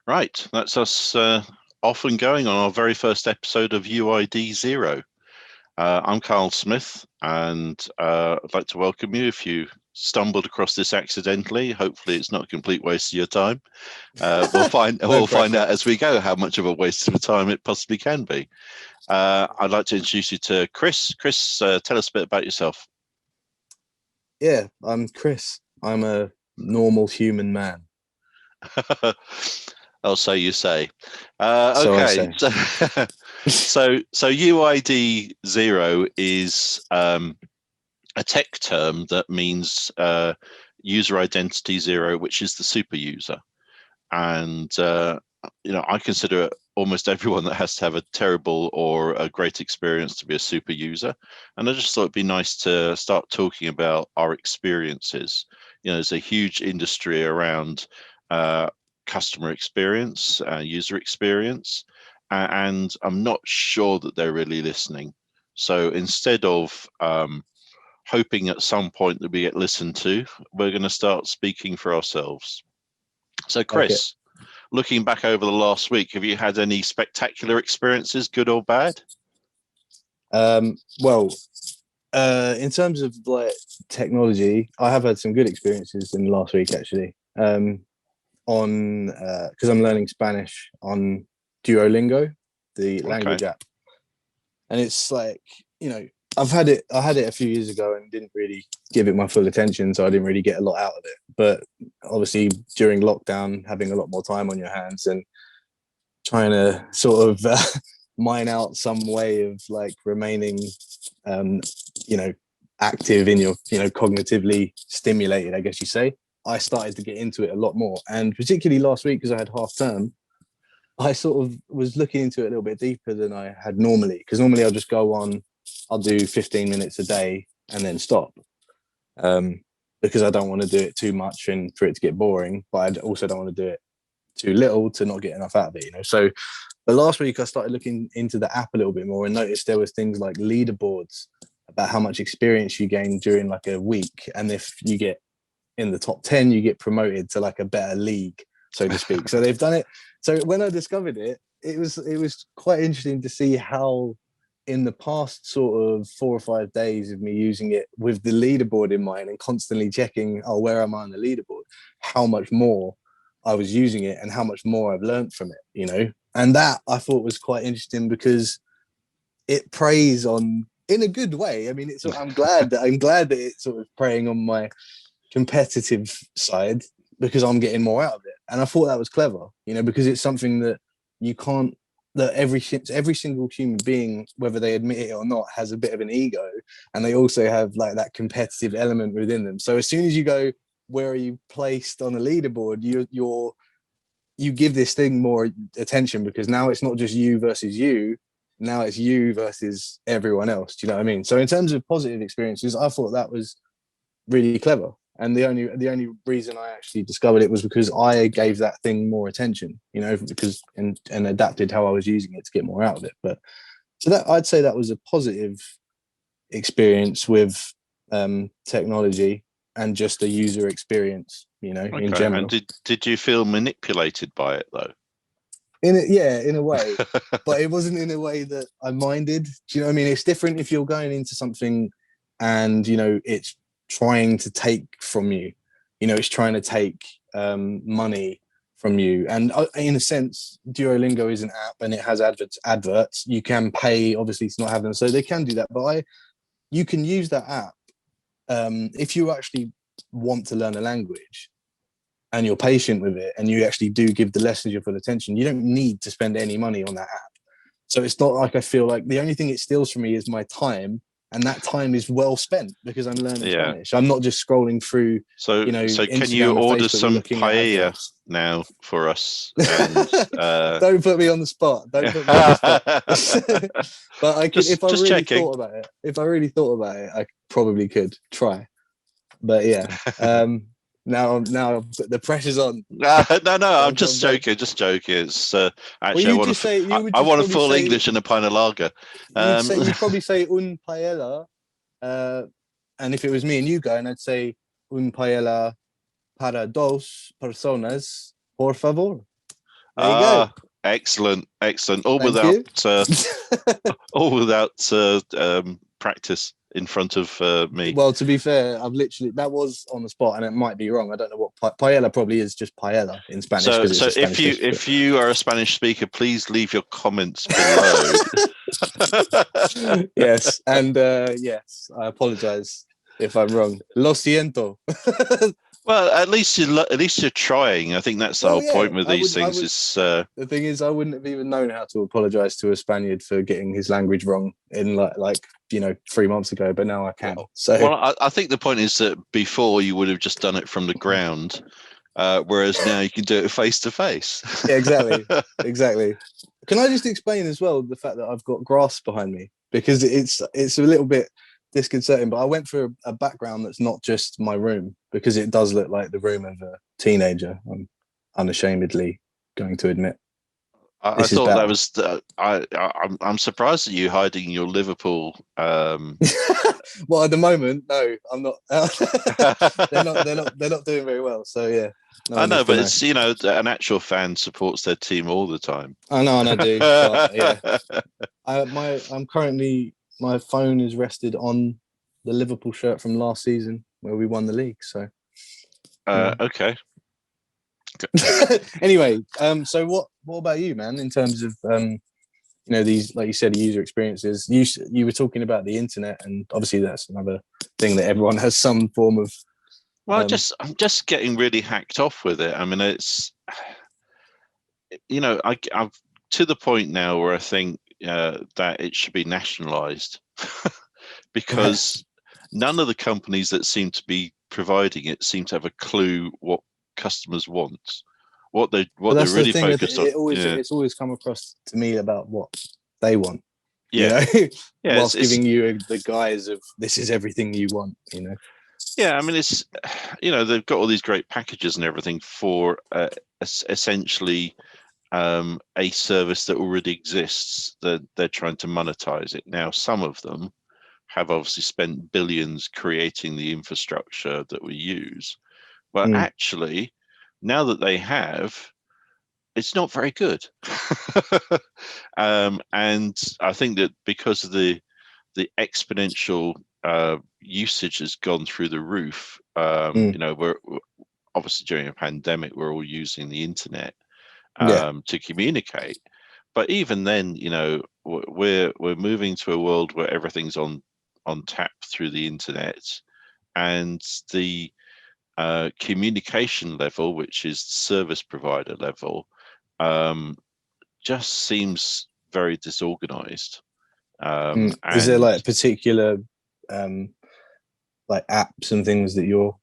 Right, that's us off and going on our very first episode of UID 0. I'm Karl Smith, and I'd like to welcome you. If you stumbled across this accidentally, hopefully it's not a complete waste of your time. We'll find out as we go how much of a waste of time it possibly can be. I'd like to introduce you to Cris. Cris, tell us a bit about yourself. Yeah, I'm Cris. I'm a normal human man. I'll say you say. So I Okay, say. so UID 0 is a tech term that means user identity 0, which is the SuperUser. And I consider almost everyone that has to have a terrible or a great experience to be a super user. And I just thought it'd be nice to start talking about our experiences. There's a huge industry around customer experience, user experience, and I'm not sure that they're really listening. So instead of hoping at some point that we get listened to, we're going to start speaking for ourselves. So Cris, looking back over the last week, have you had any spectacular experiences, good or bad? Well, in terms of like technology, I have had some good experiences in the last week actually. On because I'm learning Spanish on Duolingo, the language app, and it's like, I had it a few years ago and didn't really give it my full attention, so I didn't really get a lot out of it. But obviously during lockdown, having a lot more time on your hands and trying to sort of mine out some way of like remaining active in your, cognitively stimulated, I guess you say, I started to get into it a lot more. And particularly last week, because I had half term, I sort of was looking into it a little bit deeper than I had normally, because normally I'll just go on, I'll do 15 minutes a day and then stop, because I don't want to do it too much and for it to get boring, but I also don't want to do it too little to not get enough out of it, So, but last week I started looking into the app a little bit more and noticed there was things like leaderboards about how much experience you gain during like a week, and if you get in the top 10, you get promoted to like a better league, so to speak. So they've done it. So when I discovered it, it was quite interesting to see how in the past sort of 4 or 5 days of me using it with the leaderboard in mind and constantly checking, oh, where am I on the leaderboard, how much more I was using it and how much more I've learned from it, And that I thought was quite interesting because it preys on, in a good way. I mean, I'm glad that it's sort of preying on my competitive side because I'm getting more out of it. And I thought that was clever, because it's something that you can't, that every single human being, whether they admit it or not, has a bit of an ego, and they also have like that competitive element within them. So as soon as you go, where are you placed on a leaderboard, you give this thing more attention, because now it's not just you versus you, now it's you versus everyone else. Do you know what I mean? So in terms of positive experiences, I thought that was really clever. And the only reason I actually discovered it was because I gave that thing more attention, because and adapted how I was using it to get more out of it. But so that, I'd say that was a positive experience with technology and just a user experience, in general. And did you feel manipulated by it though? In a way, but it wasn't in a way that I minded. Do you know what I mean? It's different if you're going into something and it's trying to take from you, it's trying to take money from you. And in a sense, Duolingo is an app and it has adverts. You can pay obviously to not have them, so they can do that. But you can use that app if you actually want to learn a language and you're patient with it and you actually do give the lessons your full attention. You don't need to spend any money on that app. So it's not like I feel like the only thing it steals from me is my time, and that time is well spent because I'm learning Spanish. I'm not just scrolling through. So can you order some paella now for us? And, don't put me on the spot. Don't put me on the spot. But I could, if I really thought about it. If I really thought about it, I probably could try. But yeah. Now the pressure's on. No, I'm just joking. Just joking. It's actually I want a full English and a pint of lager. You'd probably say un paella, and if it was me and you going, I'd say un paella para dos personas, por favor. There you go. Excellent. Thank you. All without practice in front of me. Well, to be fair, that was on the spot, and it might be wrong. I don't know what paella probably is. Just paella in Spanish. So it's a Spanish dish, if you are a Spanish speaker, please leave your comments below. Yes, and yes, I apologize if I'm wrong. Lo siento. Well, at least you're trying. I think that's the whole point with these things. The thing is, I wouldn't have even known how to apologize to a Spaniard for getting his language wrong in like 3 months ago, but now I can. So, well, I think the point is that before you would have just done it from the ground, whereas now you can do it face to face. Yeah, exactly. Can I just explain as well the fact that I've got grass behind me, because it's a little bit disconcerting, but I went for a background that's not just my room, because it does look like the room of a teenager. I'm unashamedly going to admit. I thought that was I'm surprised at you hiding your Liverpool. Well, at the moment, no, I'm not. they're not doing very well. So yeah, I know, but it's an actual fan supports their team all the time. I know, and I do. But yeah, I'm currently, my phone is rested on the Liverpool shirt from last season where we won the league. So okay. Anyway, so what about you, man? In terms of these, like you said, user experiences. You were talking about the internet, and obviously that's another thing that everyone has some form of. Well, I'm just getting really hacked off with it. I mean, it's I'm to the point now where I think that it should be nationalized because none of the companies that seem to be providing it seem to have a clue what customers want, what they're really focused on. It's always come across to me about what they want. Yeah, whilst giving you the guise of this is everything you want. Yeah, I mean, it's they've got all these great packages and everything for essentially a service that already exists. They're trying to monetize it now. Some of them have obviously spent billions creating the infrastructure that we use, but actually, now that they have, it's not very good. And I think that because of the exponential usage has gone through the roof. We're obviously during a pandemic, we're all using the internet to communicate. But even then, we're moving to a world where everything's on tap through the internet, and the communication level, which is the service provider level, just seems very disorganized. Is there like particular like apps and things that you're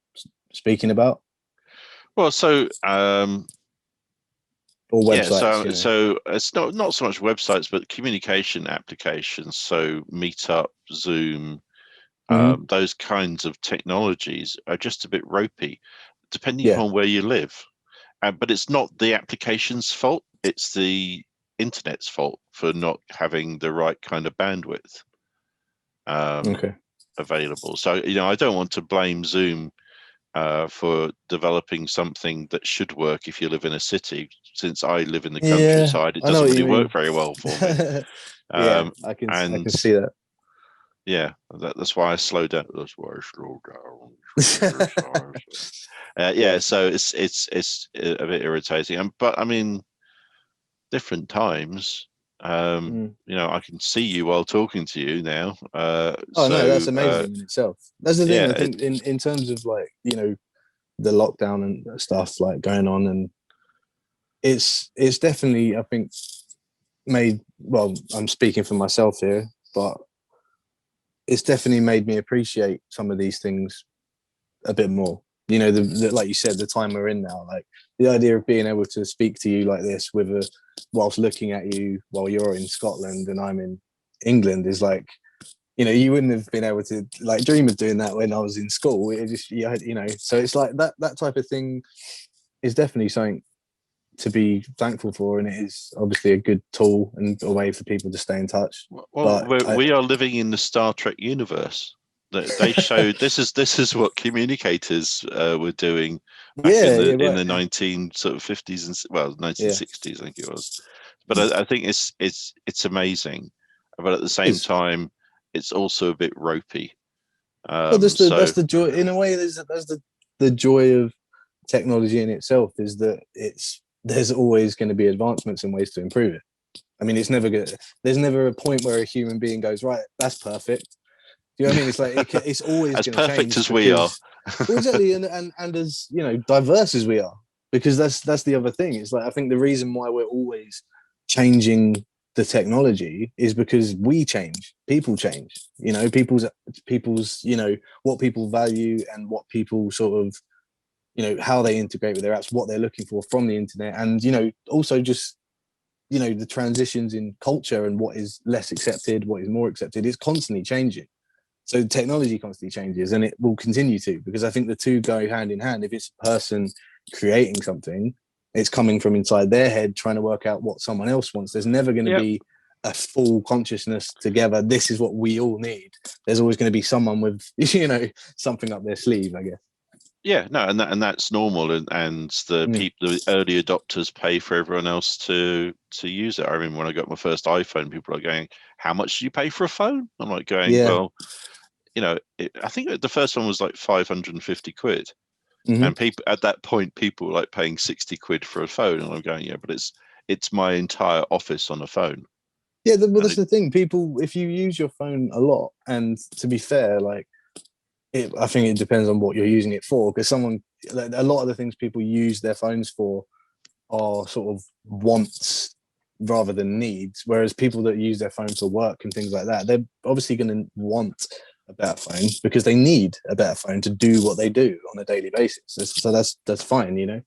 speaking about? Well, so or websites. So it's not so much websites, but communication applications. So Meetup, Zoom, those kinds of technologies are just a bit ropey, depending upon where you live. But it's not the application's fault; it's the internet's fault for not having the right kind of bandwidth available. So I don't want to blame Zoom for developing something that should work if you live in a city. Since I live in the countryside, it doesn't really work very well for me. I can see that. Yeah, that's why I slow down. That's why I slow down. So it's a bit irritating. But I mean, different times. I can see you while talking to you now. No, that's amazing in itself. That's the thing. I think in terms of like the lockdown and stuff like going on, and it's definitely, I think, made, well, I'm speaking for myself here, but it's definitely made me appreciate some of these things a bit more. Like you said, the time we're in now, like the idea of being able to speak to you like this whilst looking at you while you're in Scotland and I'm in England is like, you wouldn't have been able to like dream of doing that when I was in school. It just, so it's like that type of thing is definitely something to be thankful for, and it is obviously a good tool and a way for people to stay in touch. Well, we are living in the Star Trek universe. They showed this is what communicators were doing back Yeah, yeah, in right. the 1950s and well Yeah, 1960s, I think it was. But I think it's amazing, but at the same it's time, it's also a bit ropey. well, that's So the joy in a way. That's the joy of technology in itself is that there's always going to be advancements and ways to improve it. I mean, it's never good. There's never a point where a human being goes, right, that's perfect. Do you know what I mean? It's like it's always as going to perfect change as we are, because, well, exactly, and as diverse as we are, because that's the other thing. It's like I think the reason why we're always changing the technology is because we change, people change. People's what people value and what people sort of how they integrate with their apps, what they're looking for from the internet, and also just the transitions in culture and what is less accepted, what is more accepted, is constantly changing. So technology constantly changes, and it will continue to, because I think the two go hand in hand. If it's a person creating something, it's coming from inside their head, trying to work out what someone else wants. There's never going to be a full consciousness together. This is what we all need. There's always going to be someone with something up their sleeve, I guess. Yeah, no, and that's normal, and the early adopters pay for everyone else to use it. I remember when I got my first iPhone, people are going, "How much do you pay for a phone?" I'm like going, Yeah. "Well, I think the first one was like 550 quid." Mm-hmm. And people at that point, people were like paying 60 quid for a phone, and I'm going, "Yeah, but it's my entire office on a phone." Yeah, well, And that's the thing. People, if you use your phone a lot, and to be fair, like I think it depends on what you're using it for. Because a lot of the things people use their phones for are sort of wants rather than needs. Whereas people that use their phone for work and things like that, they're obviously going to want a better phone because they need a better phone to do what they do on a daily basis. So that's fine.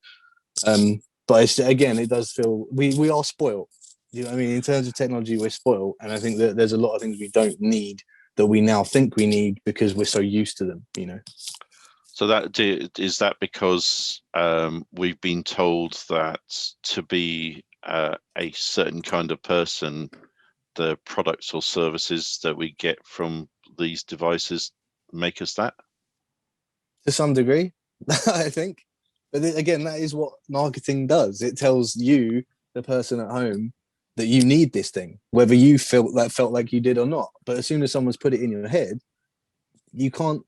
But again, it does feel we are spoiled. You know what I mean? In terms of technology, we're spoiled, and I think that there's a lot of things we don't need that we now think we need because we're so used to them. so is that because we've been told that to be a certain kind of person, the products or services that we get from these devices make us that? To some degree, I think. But again, that is what marketing does. It tells you, the person at home, that you need this thing, whether you felt like you did or not. But as soon as someone's put it in your head, you can't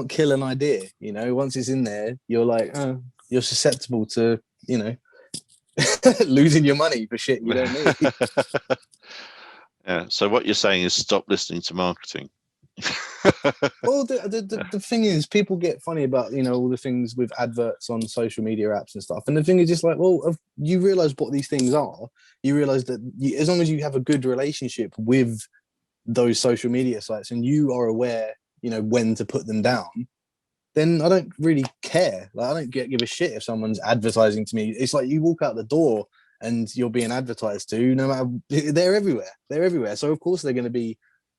kill an idea. Once it's in there, you're like, oh, you're susceptible to losing your money for shit you don't need. Yeah. So what you're saying is stop listening to marketing. Well, the thing is, people get funny about all the things with adverts on social media apps and stuff. And the thing is, just like, well, if you realize what these things are, you realize that as long as you have a good relationship with those social media sites and you are aware, when to put them down, then I don't really care. Like, I don't give a shit if someone's advertising to me. It's like you walk out the door and you're being advertised to. No matter, they're everywhere. They're everywhere. So of course they're going to be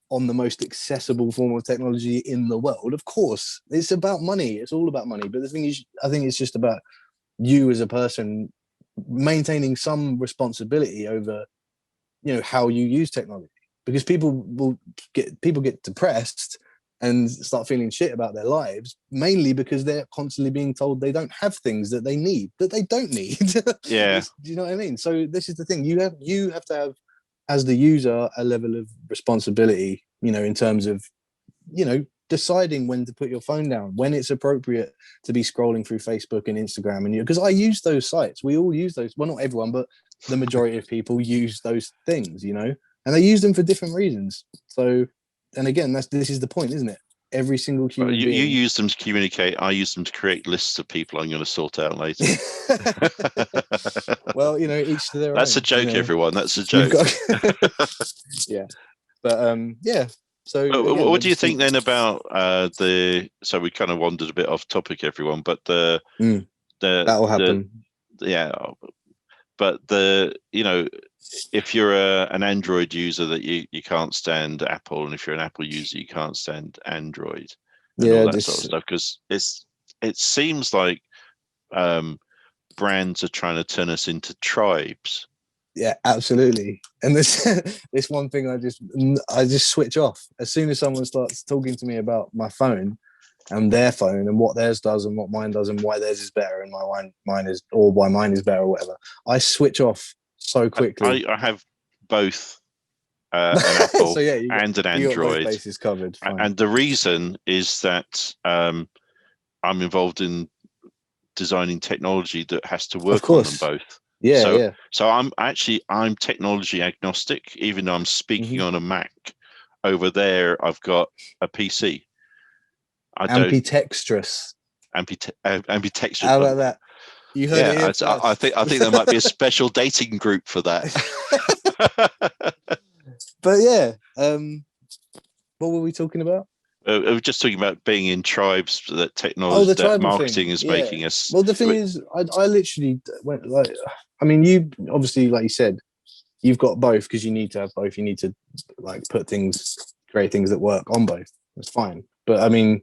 on the most accessible form of technology in the world. Of course, it's about money. It's all about money. But the thing is, I think it's just about you as a person maintaining some responsibility over, how you use technology. Because people get depressed and start feeling shit about their lives, mainly because they're constantly being told they don't have things that they need, that they don't need. Yeah. Do you know what I mean? So this is the thing. You have to have, as the user, a level of responsibility, in terms of, deciding when to put your phone down, when it's appropriate to be scrolling through Facebook and Instagram. And because I use those sites, we all use those. Well, not everyone, but the majority of people use those things, and they use them for different reasons. So, and again, this is the point, isn't it? Every single human You being. use them to communicate. I use them to create lists of people I'm going to sort out later. Well, each to their That's own. a joke, everyone. That's a You've joke. got, yeah, but yeah. So again, What do you think then about so we kind of wandered a bit off topic, everyone, but the that'll happen. yeah, but if you're an Android user, that you can't stand Apple, and if you're an Apple user, you can't stand Android, and all Yeah, that sort of stuff, because it seems like brands are trying to turn us into tribes. Yeah, absolutely. And this this one thing I just switch off as soon as someone starts talking to me about my phone and their phone and what theirs does and what mine does and why theirs is better and mine is, or why mine is better or whatever. I switch off so quickly. I have both an Apple So yeah, and an you got both Android, bases covered. Fine. and the reason is that I'm involved in designing technology that has to Of work on them course. both. Yeah, So yeah. so I'm technology agnostic, even though I'm speaking on a Mac. Over there, I've got a PC. I don't Ambidextrous. ambidextrous. How about that? You heard it Yeah, here I first. think there might be a special dating group for that. But yeah, what were we talking about? We're just talking about being in tribes that Oh, technology, the that tribal thing. marketing is Yeah. making us. Well, the thing is, I literally went like, I mean, you obviously, like you said, you've got both because you need to have both. You need to like create things that work on both. That's fine. But I mean,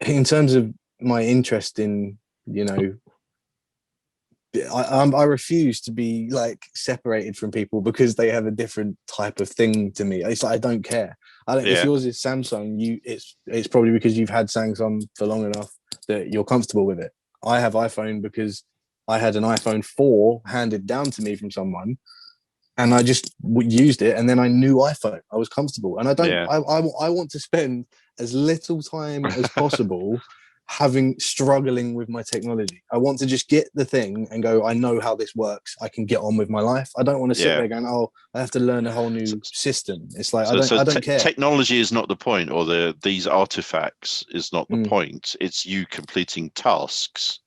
in terms of my interest in, you know, I refuse to be like separated from people because they have a different type of thing to me. It's like I don't care. I don't. If Yeah, yours is Samsung, it's probably because you've had Samsung for long enough that you're comfortable with it. I have iPhone because I had an iPhone 4 handed down to me from someone, and I just used it, and then I knew iPhone. I was comfortable, and I don't. yeah. I want to spend as little time as possible struggling with my technology. I want to just get the thing and go, I know how this works. I can get on with my life. I don't want to sit Yeah. there going, oh, I have to learn a whole So, new system. It's like so I don't care. technology is not the point, or these artifacts is not the Mm, point. It's you completing tasks.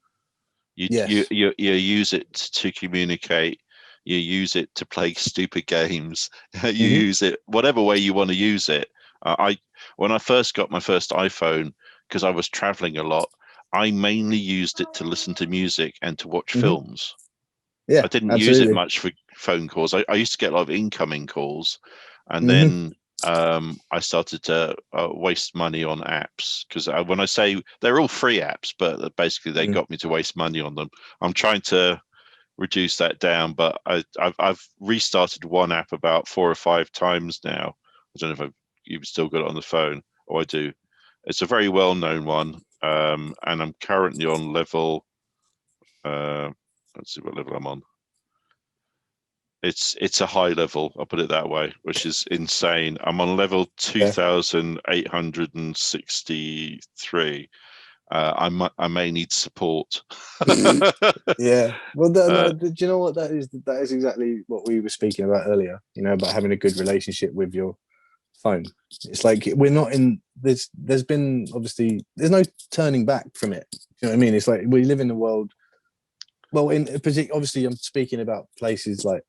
yes. You use it to communicate. You use it to play stupid games. You Hmm. use it whatever way you want to use it. I When I first got my first iPhone, because I was traveling a lot, I mainly used it to listen to music and to watch Hmm. films. I Yeah, didn't use it absolutely. much for phone calls. I used to get a lot of incoming calls, and Hmm. then I started to waste money on apps because when I say they're all free apps, but basically they Mm. got me to waste money on them. I'm trying to reduce that down, but I've restarted one app about 4 or 5 times now. I don't know if you've still got it on the phone. Oh, I do. It's a very well-known one, and I'm currently on level. Let's see what level I'm on. It's a high level, I'll put it that way, which is insane. I'm on level Yeah. 2863. I may need support. Yeah. Well, uh, do you know what that is? That is exactly what we were speaking about earlier. You know, about having a good relationship with your phone. It's like we're not in this. There's been obviously there's no turning back from it. You know what I mean? It's like we live in a world. Well, in particular, obviously, I'm speaking about places like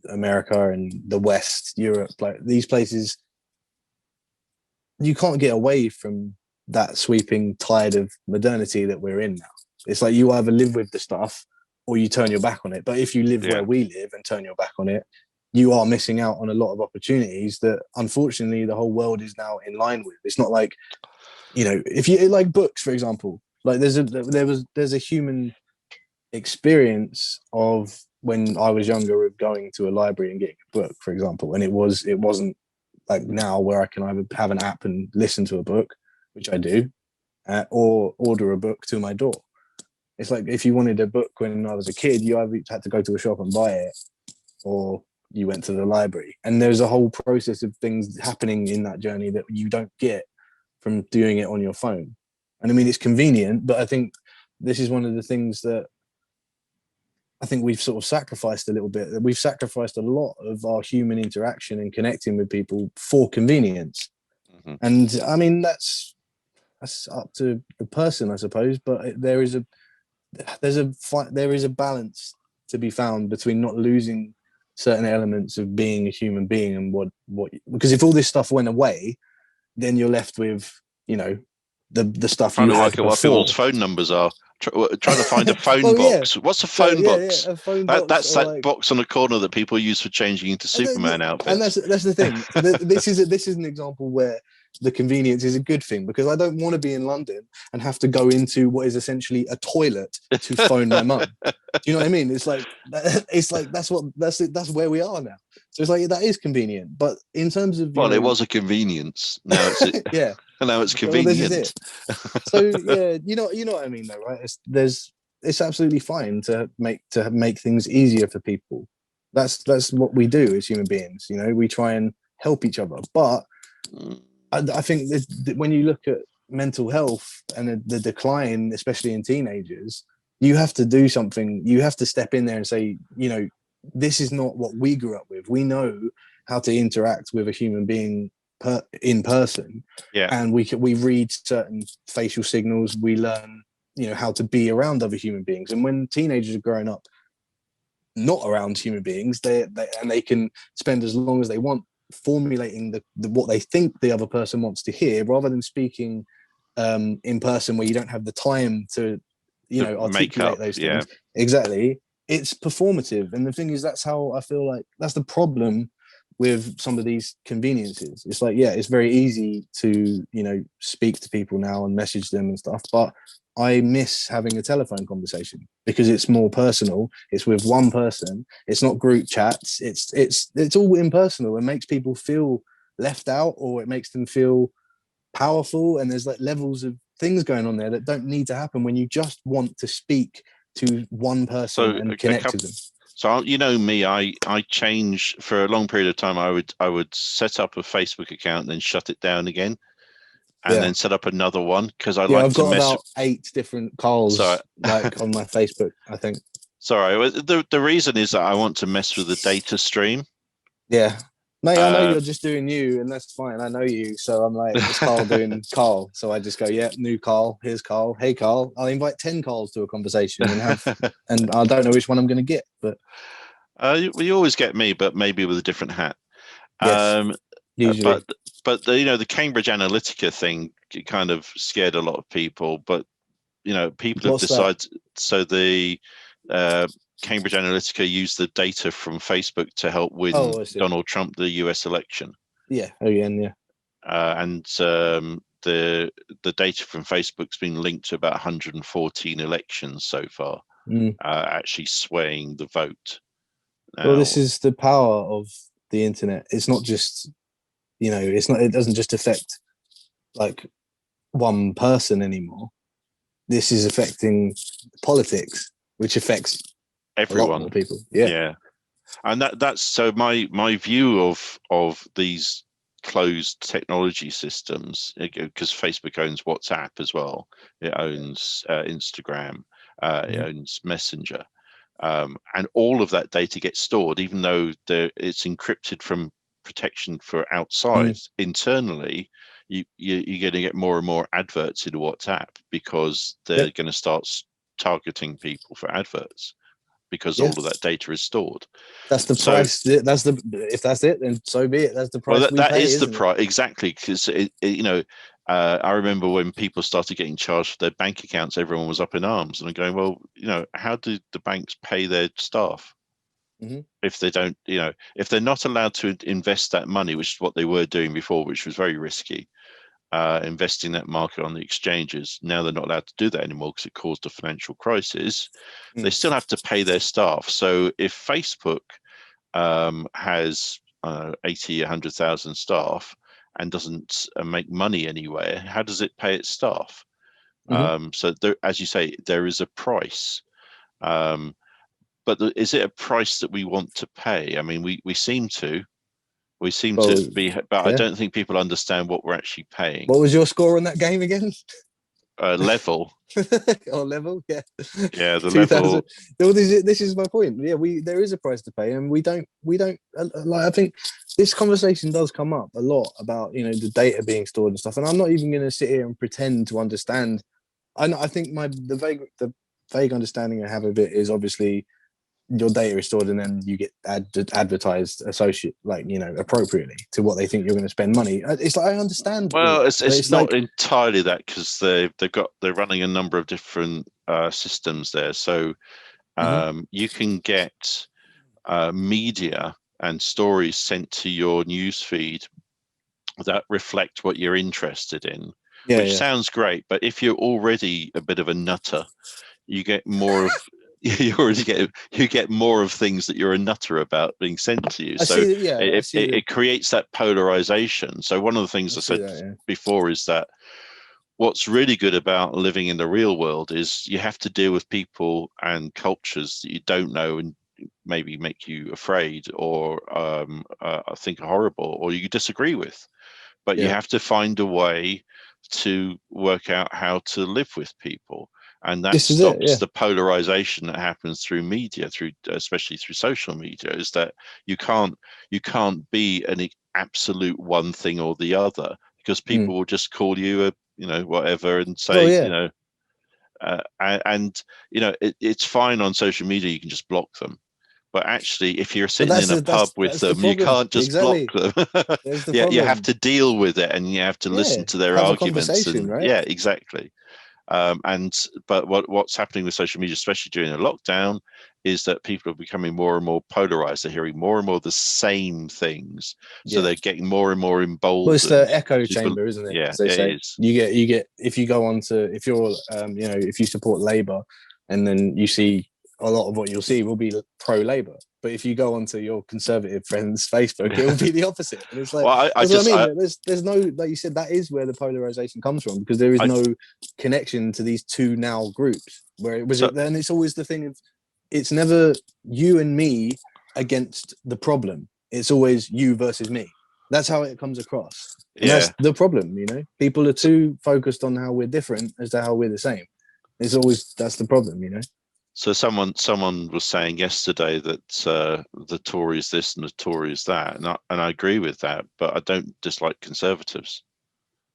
America and the West, Europe. Like these places, you can't get away from that sweeping tide of modernity that we're in now. It's like you either live with the stuff or you turn your back on it. But if you live yeah, where we live and turn your back on it, you are missing out on a lot of opportunities that unfortunately the whole world is now in line with. It's not like, you know, if you like books, for example, like there's a human experience of when I was younger of going to a library and getting a book, for example, and it wasn't like now where I can either have an app and listen to a book, which I do, or order a book to my door. It's like if you wanted a book when I was a kid, you either had to go to a shop and buy it, or you went to the library. And there's a whole process of things happening in that journey that you don't get from doing it on your phone. And I mean, it's convenient, but I think this is one of the things that I think we've sort of sacrificed a little bit. We've sacrificed a lot of our human interaction and connecting with people for convenience. mhm. And I mean, that's up to the person, I suppose. But there is a balance to be found between not losing certain elements of being a human being and what because if all this stuff went away, then you're left with, you know, the stuff Trying you to had work out what before. people's phone numbers are. Trying to find a phone Well, yeah. box. What's a So, phone box? a phone box, That's or that like, box on the corner that people use for changing into Superman and outfits. that's the thing. This is an example where the convenience is a good thing, because I don't want to be in London and have to go into what is essentially a toilet to phone my mum. Do you know what I mean? It's like that's where we are now. So it's like, that is convenient, but in terms of Well, it was a convenience. Now it's yeah, now it's well, this is convenient. it. So yeah, you know what I mean, though, right? It's absolutely fine to make things easier for people. That's what we do as human beings. You know, we try and help each other. But I think that when you look at mental health and the decline, especially in teenagers, you have to do something. You have to step in there and say, you know, this is not what we grew up with. We know how to interact with a human being in person, Yeah. and we read certain facial signals. We learn, you know, how to be around other human beings. And when teenagers are growing up not around human beings, they can spend as long as they want formulating what they think the other person wants to hear, rather than speaking in person, where you don't have the time to, you know, articulate those things. Yeah. Exactly. It's performative, and the thing is, that's how I feel like that's the problem with some of these conveniences. It's like, yeah, it's very easy to, you know, speak to people now and message them and stuff, but I miss having a telephone conversation because it's more personal. It's with one person. It's not group chats. It's all impersonal, and makes people feel left out, or it makes them feel powerful. And there's like levels of things going on there that don't need to happen when you just want to speak to one person and connect with them. So, you know me, I change for a long period of time. I would set up a Facebook account and then shut it down again, and then set up another one, because I like I've to got mess. About 8 different calls like on my Facebook, I think. Sorry, the reason is that I want to mess with the data stream. Yeah. Mate, I know you're just doing you, and that's fine. I know you. So I'm like, it's Karl doing Karl. So I just go, yeah, new Karl. Here's Karl. Hey, Karl. I'll invite 10 Karls to a conversation and I don't know which one I'm going to get, but. You always get me, but maybe with a different hat. Yes, usually. But the, you know, the Cambridge Analytica thing kind of scared a lot of people, but, you know, people have decided. So the Cambridge Analytica used the data from Facebook to help win Donald Trump the US election. Yeah. Oh, yeah. And the data from Facebook's been linked to about 114 elections so far, actually swaying the vote. Well, this is the power of the internet. It's not just, you know, it doesn't just affect like one person anymore. This is affecting politics, which affects everyone, a lot more people. Yeah. And that's so my view of these closed technology systems, because Facebook owns WhatsApp as well. It owns Instagram. It owns Messenger. And all of that data gets stored, even though it's encrypted from protection for outside. Internally, you're going to get more and more adverts into WhatsApp, because they're going to start targeting people for adverts, because all of that data is stored. That's the price. If that's it, then so be it. That's the price we pay. That is the price, exactly, because you know, I remember when people started getting charged for their bank accounts, everyone was up in arms, and I'm going, well, you know, how do the banks pay their staff if they don't, you know, if they're not allowed to invest that money, which is what they were doing before, which was very risky, investing that market on the exchanges. Now they're not allowed to do that anymore because it caused a financial crisis. They still have to pay their staff. So if Facebook has 80, 100,000 staff and doesn't make money anywhere, how does it pay its staff? So there, as you say, there is a price. But is it a price that we want to pay? I mean, we seem to be, but I don't think people understand what we're actually paying. What was your score on that game again? Level. Level, yeah. Yeah, the level. Well, this is my point. Yeah, there is a price to pay, and we don't like. I think this conversation does come up a lot about, you know, the data being stored and stuff. And I'm not even going to sit here and pretend to understand. I think the vague understanding I have of it is obviously your data is stored, and then you get advertised appropriately to what they think you're going to spend money. It's like, I understand. Well, it's not like, entirely that, because they're running a number of different systems there. So you can get media and stories sent to your news feed that reflect what you're interested in, which sounds great. But if you're already a bit of a nutter, you get more of you get more of things that you're a nutter about being sent to you. It creates that polarization. So one of the things I said before is that what's really good about living in the real world is you have to deal with people and cultures that you don't know and maybe make you afraid or think are horrible or you disagree with. But you have to find a way to work out how to live with people. And that stops the polarization that happens through media, especially through social media, is that you can't be an absolute one thing or the other, because people will just call you whatever and say, it's fine on social media, you can just block them. But actually, if you're sitting in a pub with them, you can't just block them. There's the problem. You have to deal with it, and you have to listen to their arguments. Right? Yeah, exactly. But what's happening with social media, especially during the lockdown, is that people are becoming more and more polarized. They're hearing more and more the same things, so they're getting more and more emboldened. Well, it's the echo chamber, isn't it? Yeah, as they say. It is. You get if you go on to, if you're if you support Labour, and then you see a lot of what you'll see will be pro-Labour. But if you go onto your Conservative friends' Facebook, it will be the opposite. And it's like, what I mean. There's no, like you said, that is where the polarization comes from, because there is no connection to these two now groups. Where it was, then it's always the thing of, it's never you and me against the problem. It's always you versus me. That's how it comes across. And that's the problem, People are too focused on how we're different as to how we're the same. That's the problem, So someone was saying yesterday that the Tories this and the Tories that, and I agree with that, but I don't dislike Conservatives.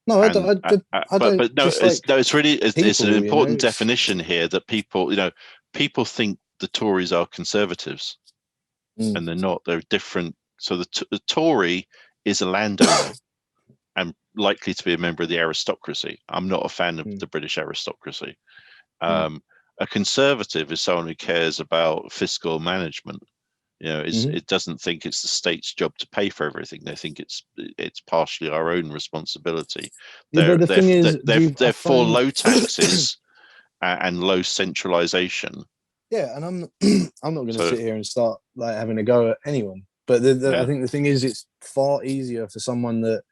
No, I don't. It's really it's an important definition here that people think the Tories are Conservatives, and they're not. They're different. So the Tory is a landowner and likely to be a member of the aristocracy. I'm not a fan of the British aristocracy. A Conservative is someone who cares about fiscal management. It doesn't think it's the state's job to pay for everything. They think it's partially our own responsibility. They're for low taxes and low centralisation. Yeah, and I'm not going to sit here and start having a go at anyone. But I think the thing is, it's far easier for someone that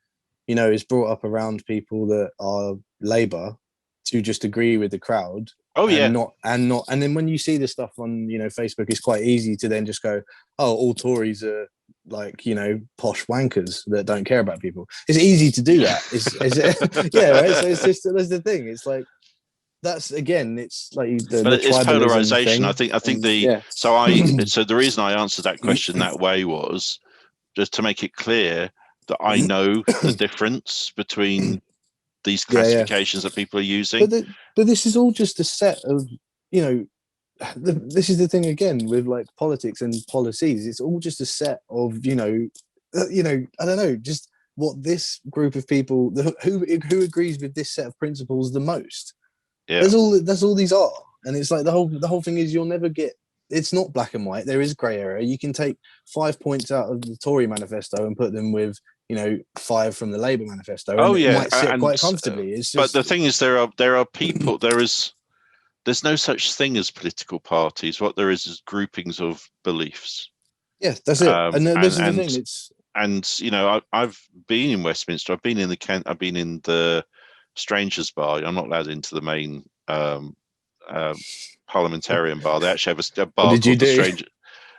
is brought up around people that are Labour to just agree with the crowd. And then when you see this stuff on Facebook, it's quite easy to then just go, oh, all Tories are posh wankers that don't care about people. It's easy to do that. Right. So it's just, that's the thing. It's like, that's, again, it's like it's polarization. Thing. I think so the reason I answered that question that way was just to make it clear that I know the difference between these classifications that people are using. But this is all just a set of, this is the thing again with politics and policies. It's all just a set of, I don't know, just what this group of people who agrees with this set of principles the most. Yeah. That's all these are. And it's like the whole thing is you'll never get. It's not black and white. There is grey area. You can take 5 points out of the Tory manifesto and put them with 5 from the Labour manifesto. And it might sit quite comfortably. It's just, but the thing is, there are people. There's no such thing as political parties. What there is groupings of beliefs. Yeah, that's it. And this is the thing. It's I've been in Westminster. I've been in the Strangers Bar. I'm not allowed into the main parliamentarian bar. They actually have a bar called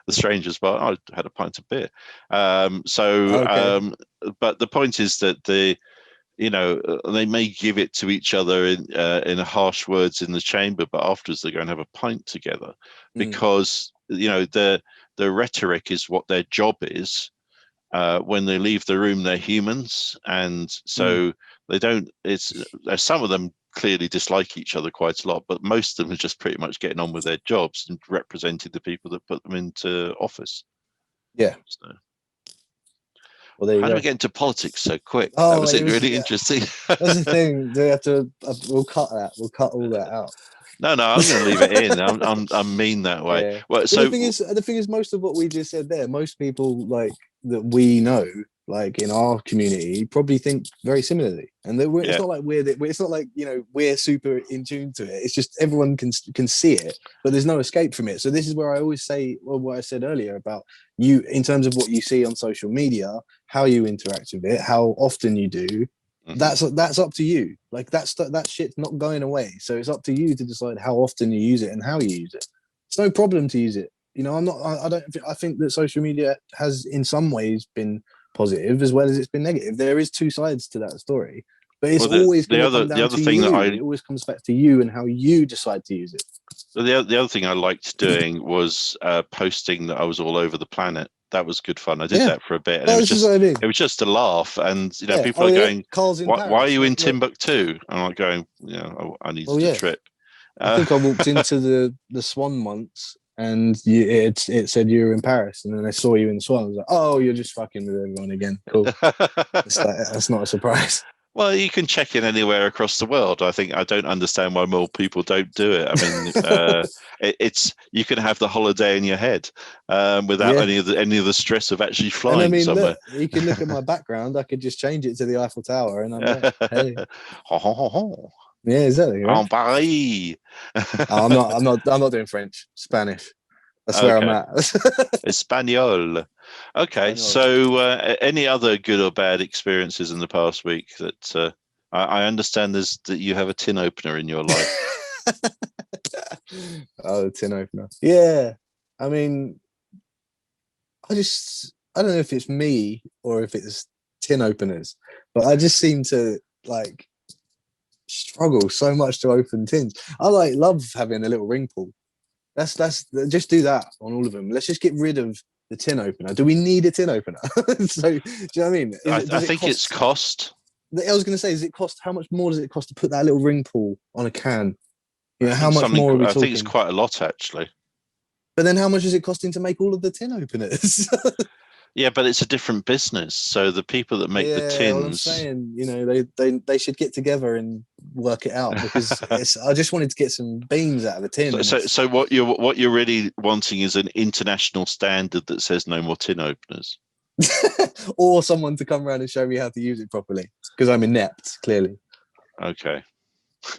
the Strangers Bar. I had a pint of beer. But the point is that they may give it to each other in harsh words in the chamber, but afterwards they go and have a pint together because the rhetoric is what their job is. When they leave the room, they're humans, and so they don't. Some of them clearly dislike each other quite a lot, but most of them are just pretty much getting on with their jobs and representing the people that put them into office. Yeah. So, Well, there you how go. do we get into politics so quick? Oh, That was it was really interesting. That's the thing. Do we have to? We'll cut that. We'll cut all that out. No, I'm going to leave it in. I'm mean that way. Yeah. Well, But so the thing is, most of what we just said there, most people like that we know, like in our community, probably think very similarly. And that it's not like it's not like we're super in tune to it. It's just everyone can see it, but there's no escape from it. So this is where I always say, well, what I said earlier about you in terms of what you see on social media, how you interact with it, how often you do. That's up to you. Like that shit's not going away. So it's up to you to decide how often you use it and how you use it. It's no problem to use it. I think that social media has in some ways been positive as well as it's been negative. There is two sides to that story, but it's always going to come down to you. It always comes back to you and how you decide to use it. The other thing I liked doing was posting that I was all over the planet. That was good fun. I did that for a bit, and it was just a laugh. And people are going, Carl's in Paris. Why are you in Timbuktu? And I'm like going, I needed a trip. I think I walked into the Swan once, and it said you were in Paris, and then I saw you in Swan. I was like, oh, you're just fucking with everyone again. Cool. That's not a surprise. Well, you can check in anywhere across the world. I don't understand why more people don't do it. I mean, you can have the holiday in your head without any of the stress of actually flying somewhere. Look, you can look at my background. I could just change it to the Eiffel Tower, and I'm there. Hey. Yeah, exactly. Right? En Paris. I'm not doing French. Spanish. That's where I'm at. Espanol. Okay, so any other good or bad experiences in the past week that I understand that you have a tin opener in your life? Oh, the tin opener. Yeah. I mean, I don't know if it's me or if it's tin openers, but I just seem to like struggle so much to open tins. I love having a little ring pull. That's just do that on all of them. Let's just get rid of the tin opener. Do we need a tin opener? So do you know what I mean? I think it's cost. I was going to say, does it cost? How much more does it cost to put that little ring pull on a can? How much more are we talking? I think it's quite a lot actually. But then, how much is it costing to make all of the tin openers? Yeah, but it's a different business. So the people that make the tins, well, I'm saying, they should get together and work it out because I just wanted to get some beans out of the tin. So what you're really wanting is an international standard that says no more tin openers, or someone to come around and show me how to use it properly because I'm inept, clearly. Okay,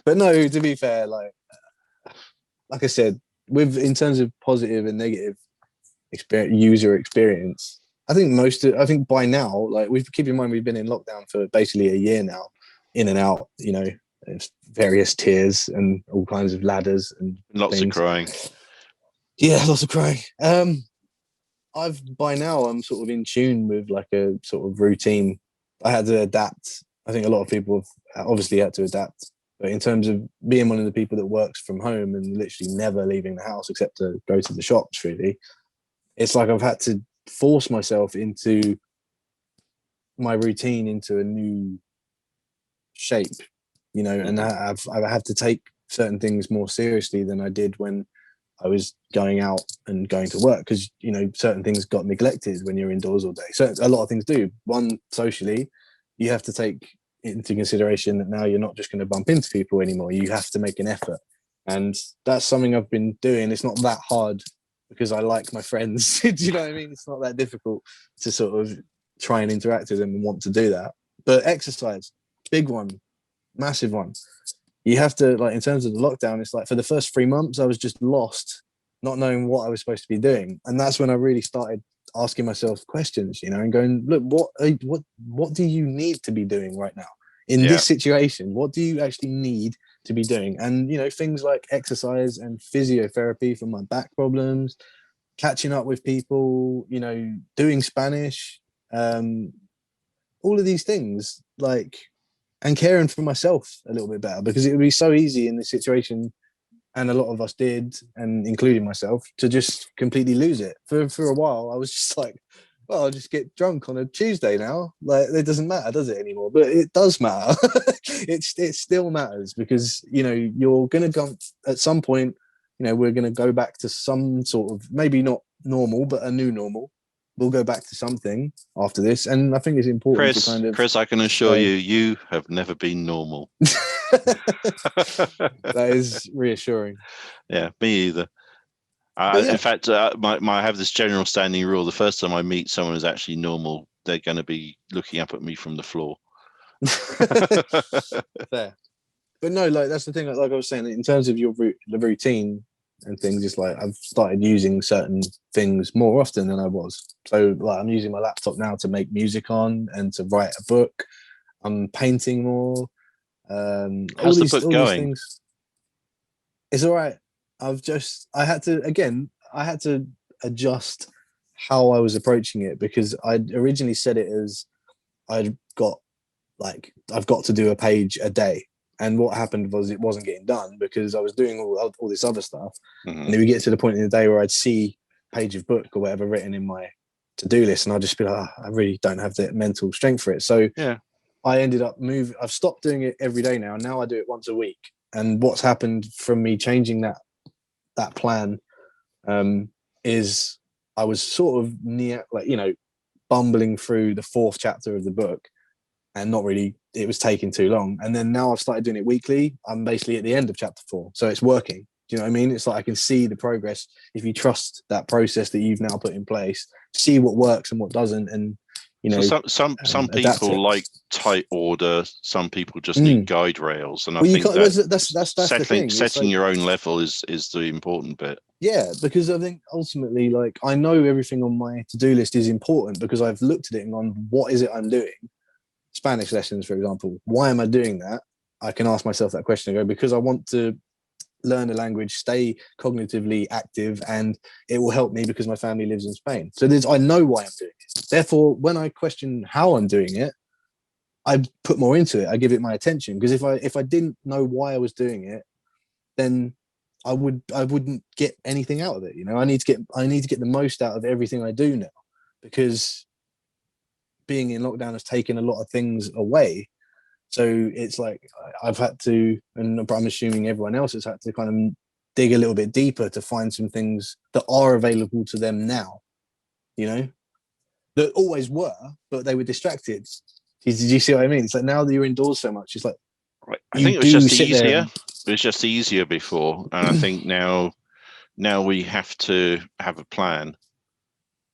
but no, to be fair, like I said, in terms of positive and negative user experience. I think by now, like keep in mind, we've been in lockdown for basically a year now, in and out, various tiers and all kinds of ladders and lots of crying. Yeah, lots of crying. By now I'm sort of in tune with like a sort of routine. I had to adapt. I think a lot of people have obviously had to adapt. But in terms of being one of the people that works from home and literally never leaving the house except to go to the shops, really, it's like I've had to force myself into my routine into a new shape, and I've had to take certain things more seriously than I did when I was going out and going to work because certain things got neglected when you're indoors all day. So a lot of things do. One, socially, you have to take into consideration that now you're not just going to bump into people anymore. You have to make an effort, and that's something I've been doing. It's not that hard because I like my friends. Do you know what I mean? It's not that difficult to sort of try and interact with them and want to do that. But exercise, big one, massive one. You have to, like, in terms of the lockdown, it's like for the first 3 months, I was just lost, not knowing what I was supposed to be doing. And that's when I really started asking myself questions, and going, look, what do you need to be doing right now in this situation? What do you actually need to be doing? And, things like exercise and physiotherapy for my back problems, catching up with people, doing Spanish, all of these things, like, and caring for myself a little bit better, because it would be so easy in this situation, and a lot of us did, and including myself, to just completely lose it. For a while, I was just like, well, I'll just get drunk on a Tuesday now. Like, it doesn't matter, does it anymore? But it does matter. It still matters, because, you know, you're going to go at some point, you know, we're going to go back to some sort of, maybe not normal, but a new normal. We'll go back to something after this. And I think it's important to kind of... Chris, I can assure you have never been normal. That is reassuring. Yeah, me either. In fact, I have this general standing rule: the first time I meet someone who's actually normal, they're going to be looking up at me from the floor. Fair. But no, like, that's the thing. Like I was saying, in terms of the routine and things, it's like I've started using certain things more often than I was. So, like, I'm using my laptop now to make music on and to write a book. I'm painting more. How's the book going? These things. It's all right. I had to adjust how I was approaching it, because I'd originally said it as I've got to do a page a day. And what happened was it wasn't getting done because I was doing all this other stuff. Mm-hmm. And then we get to the point in the day where I'd see a page of book or whatever written in my to-do list, and I'd just be like, I really don't have the mental strength for it. So yeah, I ended up I've stopped doing it every day now. Now I do it once a week. And what's happened from me changing that plan is I was sort of bumbling through the 4th chapter of the book, and not really, it was taking too long. And then now I've started doing it weekly. I'm basically at the end of chapter 4. So it's working. Do you know what I mean? It's like I can see the progress. If you trust that process that you've now put in place, see what works and what doesn't. And, you know, so some people like tight order. Some people just need guide rails. And I think that's the thing. Setting your own level is the important bit. Yeah, because I think ultimately, like, I know everything on my to-do list is important because I've looked at it and gone, what is it I'm doing? Spanish lessons, for example. Why am I doing that? I can ask myself that question and go, because I want to learn a language, stay cognitively active, and it will help me because my family lives in Spain. So I know why I'm doing it. Therefore, when I question how I'm doing it, I put more into it. I give it my attention, because if I didn't know why I was doing it, then I wouldn't get anything out of it. You know, I need to get the most out of everything I do now, because being in lockdown has taken a lot of things away. So it's like I've had to, and I'm assuming everyone else has had to, kind of dig a little bit deeper to find some things that are available to them now, you know, that always were, but they were distracted. Did you see what I mean? It's like now that you're indoors so much, it's like, right. I think it was just easier. It was just easier before. And I think now we have to have a plan.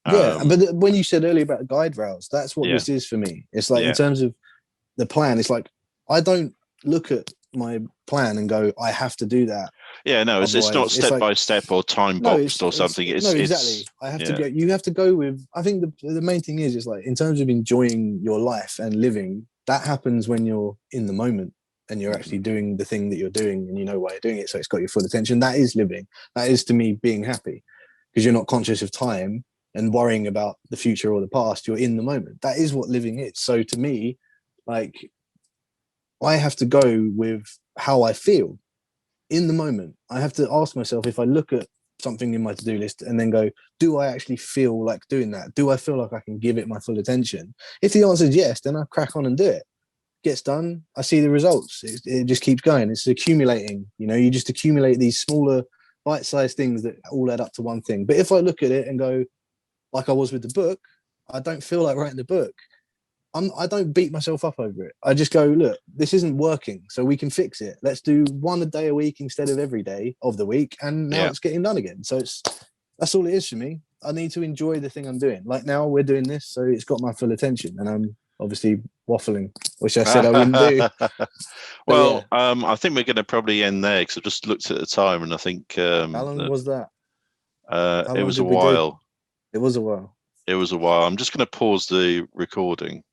Yeah, but when you said earlier about guide rails, that's what this is for me. It's like, in terms of the plan, it's like I don't look at my plan and go, I have to do that. Yeah, no, it's not step by step or time boxed or something. Exactly. I have to go. You have to go with. I think the main thing is like, in terms of enjoying your life and living, that happens when you're in the moment and you're actually doing the thing that you're doing, and you know why you're doing it, so it's got your full attention. That is living. That is, to me, being happy, because you're not conscious of time and worrying about the future or the past. You're in the moment. That is what living is. So to me, like, I have to go with how I feel in the moment. I have to ask myself, if I look at something in my to-do list and then go, do I actually feel like doing that? Do I feel like I can give it my full attention? If the answer is yes, then I crack on and do it. Gets done. I see the results. It just keeps going. It's accumulating. You know, you just accumulate these smaller bite-sized things that all add up to one thing. But if I look at it and go, like I was with the book, I don't feel like writing the book. I don't beat myself up over it. I just go, look, this isn't working, so we can fix it. Let's do one a day a week instead of every day of the week, and now it's getting done again. So that's all it is for me. I need to enjoy the thing I'm doing. Like now we're doing this, so it's got my full attention, and I'm obviously waffling, which I said I wouldn't do. Well, I think we're going to probably end there, because I've just looked at the time, and I think how long was that? It was a while. It was a while. It was a while. I'm just going to pause the recording.